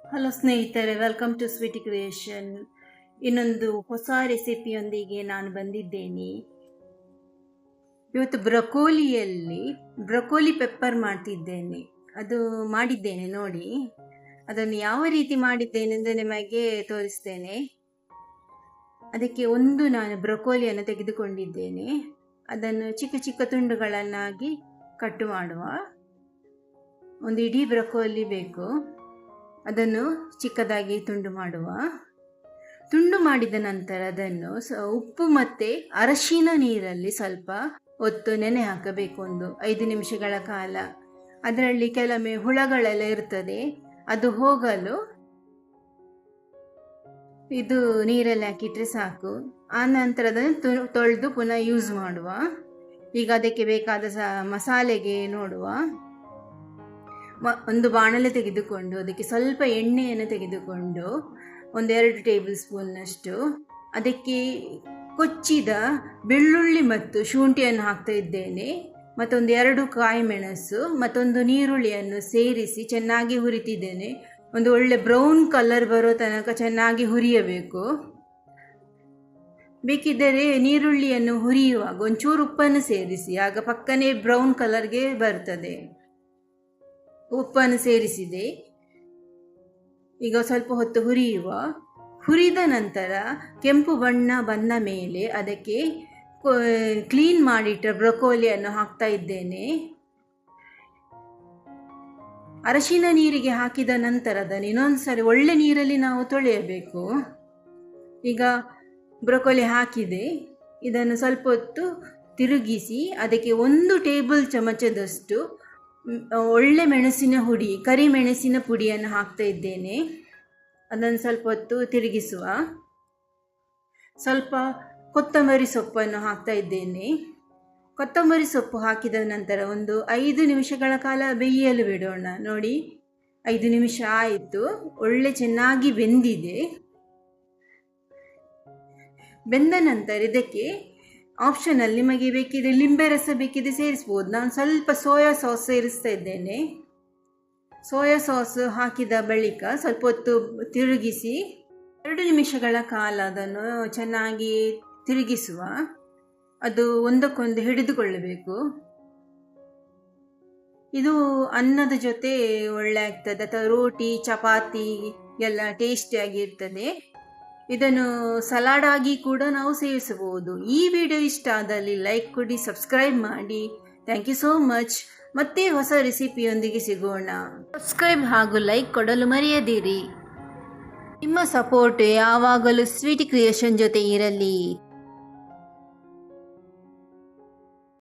Hello ಸ್ನೇಹಿತರೆ, welcome to sweet creation. ಇನ್ನೊಂದು ಹೊಸ ರೆಸಿಪಿಯೊಂದಿಗೆ ನಾನು ಬಂದಿದ್ದೇನೆ. ಇವತ್ತು ಬ್ರೊಕೋಲಿ ಪೆಪ್ಪರ್ ಮಾಡ್ತಿದ್ದೇನೆ. ಅದು ಮಾಡಿದ್ದೇನೆ ನೋಡಿ. ಅದನ್ನು ಯಾವ ರೀತಿ ಮಾಡಿದ್ದೇನೆ ಎಂದು ನಿಮಗೆ ತೋರಿಸ್ತೇನೆ. ಅದಕ್ಕೆ ನಾನು ಬ್ರೊಕೋಲಿಯನ್ನು ತೆಗೆದುಕೊಂಡಿದ್ದೇನೆ. ಅದನ್ನು ಚಿಕ್ಕ ಚಿಕ್ಕ ತುಂಡುಗಳನ್ನಾಗಿ ಕಟ್ ಮಾಡುವ. ಒಂದು ಇಡೀ ಬ್ರೊಕೋಲಿ ಬೇಕು. ಅದನ್ನು ಚಿಕ್ಕದಾಗಿ ತುಂಡು ಮಾಡಿದ ನಂತರ ಅದನ್ನು ಉಪ್ಪು ಮತ್ತು ಅರಶಿನ ನೀರಲ್ಲಿ ಸ್ವಲ್ಪ ಹೊತ್ತು ನೆನೆ ಹಾಕಬೇಕು, ಒಂದು 5 ನಿಮಿಷಗಳ ಕಾಲ. ಅದರಲ್ಲಿ ಕೆಲವೊಮ್ಮೆ ಹುಳಗಳೆಲ್ಲ ಇರ್ತದೆ, ಅದು ಹೋಗಲು ಇದು ನೀರಲ್ಲಿ ಹಾಕಿಟ್ರೆ ಸಾಕು. ಆ ನಂತರ ಅದನ್ನು ತೊಳೆದು ಪುನಃ ಯೂಸ್ ಮಾಡುವ. ಈಗ ಅದಕ್ಕೆ ಬೇಕಾದ ಮಸಾಲೆಗೆ ನೋಡುವ. ಒಂದು ಬಾಣಲೆ ತೆಗೆದುಕೊಂಡು ಅದಕ್ಕೆ ಸ್ವಲ್ಪ ಎಣ್ಣೆಯನ್ನು ತೆಗೆದುಕೊಂಡು 2 ಟೇಬಲ್ ಸ್ಪೂನ್ನಷ್ಟು ಅದಕ್ಕೆ ಕೊಚ್ಚಿದ ಬೆಳ್ಳುಳ್ಳಿ ಮತ್ತು ಶುಂಠಿಯನ್ನು ಹಾಕ್ತಾ ಇದ್ದೇನೆ. ಮತ್ತೊಂದು 2 ಕಾಯಿ ಮೆಣಸು ಮತ್ತೊಂದು ನೀರುಳ್ಳಿಯನ್ನು ಸೇರಿಸಿ ಚೆನ್ನಾಗಿ ಹುರಿತಿದ್ದೇನೆ. ಒಂದು ಒಳ್ಳೆ ಬ್ರೌನ್ ಕಲರ್ ಬರೋ ತನಕ ಚೆನ್ನಾಗಿ ಹುರಿಯಬೇಕು. ಬೇಕಿದ್ದರೆ ನೀರುಳ್ಳಿಯನ್ನು ಹುರಿಯುವಾಗ ಒಂಚೂರು ಉಪ್ಪನ್ನು ಸೇರಿಸಿ, ಆಗ ಪಕ್ಕನೇ ಬ್ರೌನ್ ಕಲರ್ಗೆ ಬರ್ತದೆ. ಉಪ್ಪನ್ನು ಸೇರಿಸಿದೆ. ಈಗ ಸ್ವಲ್ಪ ಹೊತ್ತು ಹುರಿದ ನಂತರ ಕೆಂಪು ಬಣ್ಣ ಬಂದ ಮೇಲೆ ಅದಕ್ಕೆ ಕ್ಲೀನ್ ಮಾಡಿಟ್ಟ ಬ್ರೊಕೋಲಿಯನ್ನು ಹಾಕ್ತಾ ಇದ್ದೇನೆ. ಅರಶಿನ ನೀರಿಗೆ ಹಾಕಿದ ನಂತರ ಅದನ್ನು ಇನ್ನೊಂದ್ಸರಿ ಒಳ್ಳೆ ನೀರಲ್ಲಿ ನಾವು ತೊಳೆಯಬೇಕು. ಈಗ ಬ್ರೊಕೋಲಿ ಹಾಕಿದೆ. ಇದನ್ನು ಸ್ವಲ್ಪ ಹೊತ್ತು ತಿರುಗಿಸಿ ಅದಕ್ಕೆ 1 ಟೇಬಲ್ ಚಮಚದಷ್ಟು ಒಳ್ಳೆ ಮೆಣಸಿನ ಕರಿಮೆಣಸಿನ ಪುಡಿಯನ್ನು ಹಾಕ್ತಾ ಇದ್ದೇನೆ. ಅದನ್ನು ಸ್ವಲ್ಪ ಹೊತ್ತು ತಿರುಗಿಸುವ. ಸ್ವಲ್ಪ ಕೊತ್ತಂಬರಿ ಸೊಪ್ಪನ್ನು ಹಾಕ್ತಾ ಇದ್ದೇನೆ. ಕೊತ್ತಂಬರಿ ಸೊಪ್ಪು ಹಾಕಿದ ನಂತರ ಒಂದು 5 ನಿಮಿಷಗಳ ಕಾಲ ಬೇಯಲು ಬಿಡೋಣ. ನೋಡಿ, 5 ನಿಮಿಷ ಆಯಿತು. ಒಳ್ಳೆ ಚೆನ್ನಾಗಿ ಬೆಂದಿದೆ. ಬೆಂದ ನಂತರ ಇದಕ್ಕೆ ಆಪ್ಷನಲ್ಲಿ ನಿಮಗೆ ಬೇಕಿದ್ರೆ ಲಿಂಬೆ ರಸ ಬೇಕಿದ್ರೆ ಸೇರಿಸ್ಬೋದು. ನಾನು ಸ್ವಲ್ಪ ಸೋಯಾ ಸಾಸ್ ಸೇರಿಸ್ತಾ ಇದ್ದೇನೆ. ಸೋಯಾ ಸಾಸ್ ಹಾಕಿದ ಬಳಿಕ ಸ್ವಲ್ಪ ಹೊತ್ತು ತಿರುಗಿಸಿ 2 ನಿಮಿಷಗಳ ಕಾಲ ಅದನ್ನು ಚೆನ್ನಾಗಿ ತಿರುಗಿಸುವ. ಅದು ಒಂದಕ್ಕೊಂದು ಹಿಡಿದುಕೊಳ್ಳಬೇಕು. ಇದು ಅನ್ನದ ಜೊತೆ ಒಳ್ಳೆ ಆಗ್ತದೆ, ಅಥವಾ ರೋಟಿ ಚಪಾತಿ ಎಲ್ಲ ಟೇಸ್ಟಿಯಾಗಿರ್ತದೆ. ಇದನ್ನು ಸಲಾಡ್ ಆಗಿ ಕೂಡ ನಾವು ಸೇವಿಸಬಹುದು. ಈ ವಿಡಿಯೋ ಇಷ್ಟ ಆದಲ್ಲಿ ಲೈಕ್ ಕೊಡಿ, ಸಬ್ಸ್ಕ್ರೈಬ್ ಮಾಡಿ. Thank you so much. ಮತ್ತೆ ಹೊಸ ರೆಸಿಪಿಯೊಂದಿಗೆ ಸಿಗೋಣ. ಸಬ್ಸ್ಕ್ರೈಬ್ ಹಾಗೂ ಲೈಕ್ ಕೊಡಲು ಮರೆಯದಿರಿ. ನಿಮ್ಮ ಸಪೋರ್ಟ್ ಯಾವಾಗಲೂ ಸ್ವೀಟ್ ಕ್ರಿಯೇಷನ್ ಜೊತೆ ಇರಲಿ.